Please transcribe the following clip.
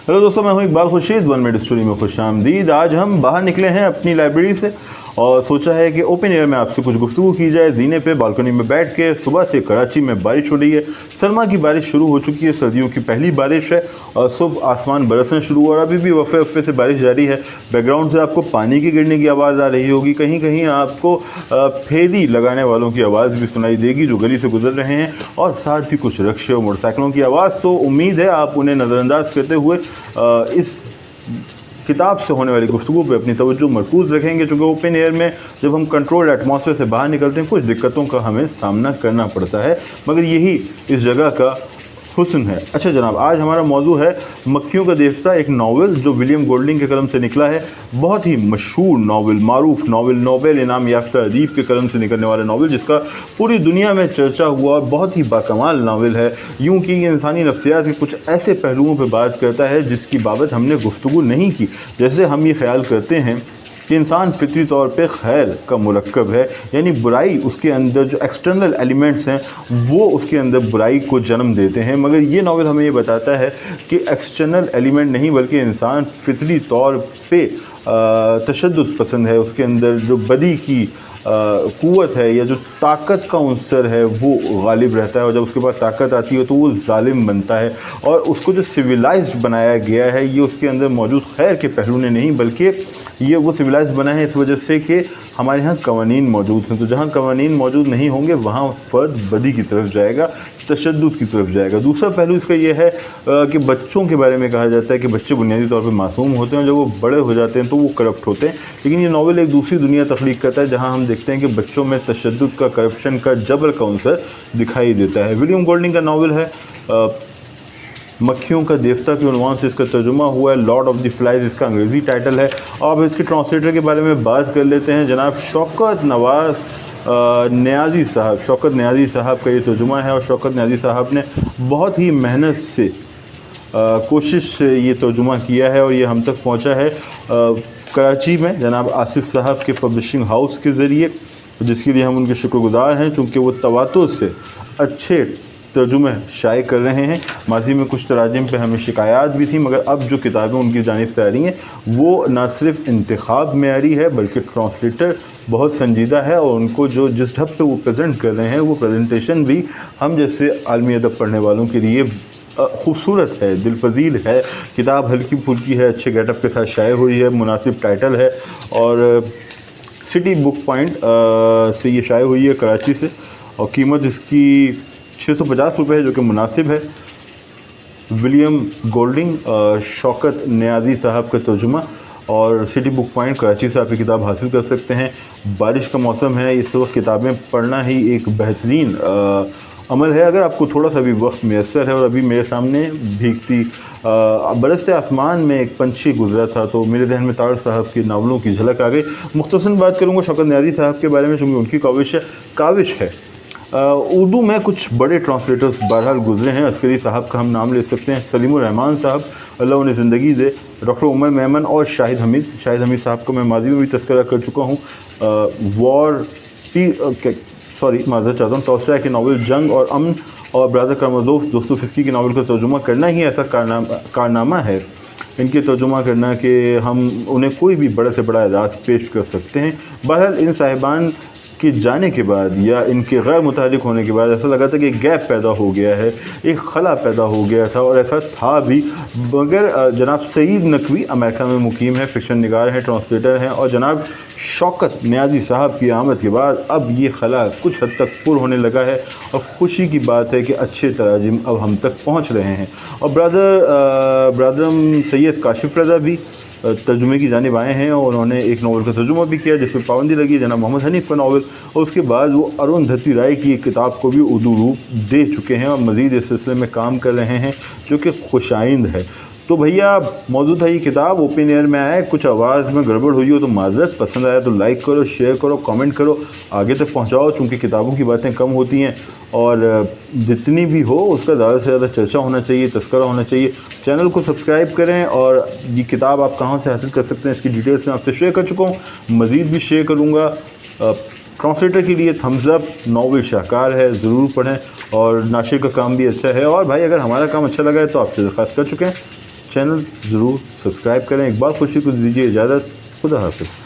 Hello दोस्तों, मैं हूं इकबाल खुर्शीद। 1 मिनट स्टोरी में खुश आमदीद। आज हम बाहर निकले हैं अपनी लाइब्रेरी से और सोचा है कि ओपन एयर में आपसे कुछ गुफ्तगू की जाए। जीने पे बालकनी में बैठ के। सुबह से कराची में बारिश हो रही है, सरमा की बारिश शुरू हो चुकी है, सर्दियों की पहली बारिश है और सुबह आसमान बरसना शुरू हुआ और अभी भी वफ़े वफ़े से बारिश जारी है। बैकग्राउंड से आपको पानी के गिरने की आवाज़ आ रही होगी, कहीं कहीं आपको फेरी लगाने वालों की आवाज़ भी सुनाई देगी जो गली से गुजर रहे हैं, और साथ ही कुछ रक्शे और मोटरसाइकिलों की आवाज़। तो उम्मीद है आप उन्हें नज़रअंदाज करते हुए इस किताब से होने वाली गुफ्तगू पे अपनी तवज्जो मरकूज़ रखेंगे, क्योंकि ओपन एयर में जब हम कंट्रोल्ड एटमॉस्फेयर से बाहर निकलते हैं कुछ दिक्कतों का हमें सामना करना पड़ता है, मगर यही इस जगह का हुस्न है। अच्छा जनाब, आज हमारा मौजू है मक्खियों का देवता, एक नावल जो विलियम गोल्डिंग के कलम से निकला है। बहुत ही मशहूर नावल, मारूफ नावल, नोबेल इनाम याफ्ता अदीब के कलम से निकलने वाला नावल जिसका पूरी दुनिया में चर्चा हुआ और बहुत ही बाकमाल नावल है। यूँ कि ये इंसानी नफ्सियात के कुछ ऐसे पहलुओं पर बात करता है जिसकी बाबत हमने गुफ्तगू नहीं की। जैसे हम ये ख्याल करते हैं कि इंसान फितरी तौर पे खैर का मुरक्कब है, यानी बुराई उसके अंदर जो एक्सटर्नल एलिमेंट्स हैं वो उसके अंदर बुराई को जन्म देते हैं, मगर ये नावल हमें ये बताता है कि एक्सटर्नल एलिमेंट नहीं बल्कि इंसान फितरी तौर पे तशद्दुद पसंद है। उसके अंदर जो बदी की क़ुव्वत है या जो ताकत का उन्सर है वो गालिब रहता है, और जब उसके पास ताकत आती है तो वो जालिम बनता है। और उसको जो सिविलाइज्ड बनाया गया है ये उसके अंदर मौजूद खैर के पहलू ने नहीं, बल्कि ये वो सिविलाइज बना है इस वजह से कि हमारे यहाँ कवानीन मौजूद हैं। तो जहाँ कवानीन मौजूद नहीं होंगे वहाँ फ़र्द बदी की तरफ जाएगा, तशद्दुद की तरफ जाएगा। दूसरा पहलू इसका ये है कि बच्चों के बारे में कहा जाता है कि बच्चे बुनियादी तौर पर मासूम होते हैं, जब वो बड़े हो जाते हैं तो वो करप्ट होते हैं। लेकिन ये नावल एक दूसरी दुनिया तख्लीक करता है जहाँ हम देखते हैं कि बच्चों में तशद्दुद का, करप्शन का, जबर का उन्सर दिखाई देता है। विलियम गोल्डिंग का नावल है मक्खियों का देवता के उन्वान से इसका तर्जुमा हुआ है। लॉर्ड ऑफ द फ्लाइज इसका अंग्रेज़ी टाइटल है। और अब इसके ट्रांसलेटर के बारे में बात कर लेते हैं। जनाब शौकत नवाज़ नियाज़ी साहब, शौकत नियाज़ी साहब का ये तर्जुमा है, और शौकत नियाज़ी साहब ने बहुत ही मेहनत से कोशिश से ये तर्जुमा किया है और ये हम तक पहुँचा है कराची में जनाब आसिफ साहब के पब्लिशिंग हाउस के ज़रिए, जिसके लिए हम उनके शुक्रगुज़ार हैं, चूँकि वो तवातुर से अच्छे तर्जुमे शाये कर रहे हैं। माजी में कुछ तराजिम पे हमें शिकायत भी थी, मगर अब जो किताबें उनकी जानिब से आ रही हैं वो ना सिर्फ इंतखाब में आ रही है बल्कि ट्रांसलेटर बहुत संजीदा है, और उनको जो जिस ढब पे वो प्रेजेंट कर रहे हैं वो प्रेजेंटेशन भी हम जैसे आलमी अदब पढ़ने वालों के लिए खूबसूरत है, दिलपजील है। किताब हल्की फुल्की है, अच्छे गेटअप के साथ शाये हुई है, मुनासिब टाइटल है, और सिटी बुक पॉइंट से ये शाये हुई है कराची से, और कीमत इसकी 650 रुपये है जो कि मुनासिब है। विलियम गोल्डिंग, शौकत नियाज़ी साहब का तर्जुमा, और सिटी बुक पॉइंट कराची से आप ये किताब हासिल कर सकते हैं। बारिश का मौसम है, इस वक्त किताबें पढ़ना ही एक बेहतरीन अमल है अगर आपको थोड़ा सा भी वक्त मैसर है। और अभी मेरे सामने भीगती बरसते आसमान में एक पंछी गुजरा था तो मेरे जहन में तार साहब की नावलों की झलक आ गई। मुख्तसर बात करूँगा शौकत नियाज़ी साहब के बारे में, चूँकि उनकी काविश है। उर्दू में कुछ बड़े ट्रांसलेटर्स बहरहाल गुजरे हैं। अस्करी साहब का हम नाम ले सकते हैं, सलीमुर रहमान साहब, अल्लाह उन्हें ज़िंदगी दे, डॉक्टर उमर मेमन, और शाहिद हमीद साहब का मैं माजी में भी तज़किरा कर चुका हूँ। माज़रत चाहता हूँ, तौसिया के नावल जंग और अमन, और ब्रदर करमजोफ दोस्तों फिस्की की नावल का तर्जुमा करना ही ऐसा कारनामा है इनके तर्जुमा करना कि हम उन्हें कोई भी बड़े से बड़ा एजाज़ पेश कर सकते हैं। बहरहाल इन साहिबान के जाने के बाद या इनके गैर मुतालिक होने के बाद ऐसा लगा था कि एक गैप पैदा हो गया है, एक खला पैदा हो गया था, और ऐसा था भी। मगर जनाब सईद नकवी अमेरिका में मुकीम है, फिक्शन निगार हैं, ट्रांसलेटर हैं, और जनाब शौकत नियाज़ी साहब की आमद के बाद अब ये खला कुछ हद तक पुर होने लगा है, और ख़ुशी की बात है कि अच्छे तराजिम अब हम तक पहुँच रहे हैं। और ब्रदरम सैयद काशिफ रज़ा भी तर्जुमे की जानिब आए हैं, और उन्होंने एक नावल का तर्जुमा भी किया जिसमें पाबंदी लगी, जनाब मोहम्मद हनीफ़ का नावल, और उसके बाद वो अरुंधति राय की एक किताब को भी उर्दू रूप दे चुके हैं और मज़ीद इस सिलसिले में काम कर रहे हैं जो कि खुशाइंद है। तो भैया मौजूद है ये किताब, ओपन एयर में आया है, कुछ आवाज़ में गड़बड़ हुई हो तो माज़रत, पसंद आया तो लाइक करो, शेयर करो, कमेंट करो, आगे तक पहुंचाओ, चूँकि किताबों की बातें कम होती हैं और जितनी भी हो उसका ज़्यादा से ज़्यादा चर्चा होना चाहिए, तस्करा होना चाहिए। चैनल को सब्सक्राइब करें, और ये किताब आप कहाँ से हासिल कर सकते हैं इसकी डिटेल्स मैं आपसे शेयर कर चुका हूँ, मज़ीद भी शेयर करूँगा। ट्रांसलेटर के लिए थम्स अप, नावल शाहकार है, ज़रूर पढ़ें, और नाशिर का काम भी अच्छा है। और भाई अगर हमारा काम अच्छा लगा है तो आपसे दरख्वास्त कर चुके हैं, चैनल ज़रूर सब्सक्राइब करें। इकबाल खुर्शीद को दीजिए इजाज़त। खुदा हाफिज़।